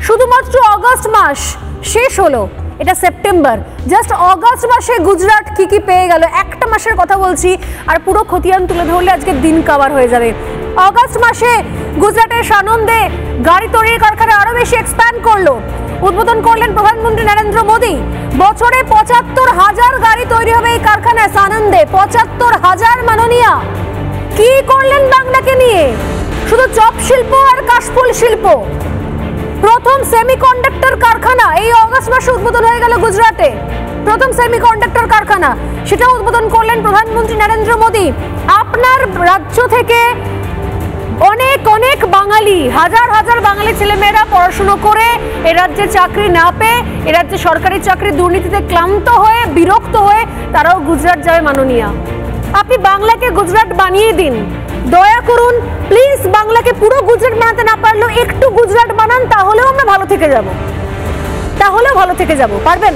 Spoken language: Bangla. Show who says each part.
Speaker 1: শুধুমাত্র অগস্ট মাস শেষ হলো, এটা সেপ্টেম্বর, জাস্ট অগস্ট মাসে গুজরাট কি কি পেয়ে গেল, একটা মাসের কথা বলছি, আর পুরো খতিয়ান তুলে ধরলে আজকে দিন কভার হয়ে যাবে। অগস্ট মাসে গুজরাটের সানন্দে গাড়ি তৈরির কারখানা আরো বেশি এক্সপ্যান্ড করলো, উদ্বোধন করলেন প্রধানমন্ত্রী নরেন্দ্র মোদী। বছরে ৭৫,০০০ গাড়ি তৈরি হবে এই কারখানায় সানন্দে, ৭৫,০০০। মাননীয়া কি করলেন বাংলাকে নিয়ে? শুধু চপ শিল্প আর কাশফুল শিল্প। প্রথম সেমিকন্ডাক্টর কারখানা এই অগস্ট মাসে উদ্বোধন হয়ে গেল গুজরাটে, প্রথম সেমিকন্ডাক্টর কারখানা, সেটা উদ্বোধন করলেন প্রধানমন্ত্রী নরেন্দ্র মোদী। আপনার রাজ্য থেকে অনেক অনেক বাঙালি, হাজার হাজার বাঙালি ছেলেমেয়েরা পড়াশুনো করে এ রাজ্যে চাকরি না পেয়ে, এ রাজ্যে সরকারি চাকরির দুর্নীতিতে ক্লান্ত হয়ে বিরক্ত হয়ে তারাও গুজরাট যাবে। মাননীয়া, আপনি বাংলাকে গুজরাট বানিয়ে দিন, দয়া করুন প্লিজ। বাংলাকে পুরো গুজরাট বানাতে না পারলেও একটু গুজরাট বানান, তাহলেও আমরা ভালো থেকে যাব, তাহলেও ভালো থেকে যাব। পারবেন?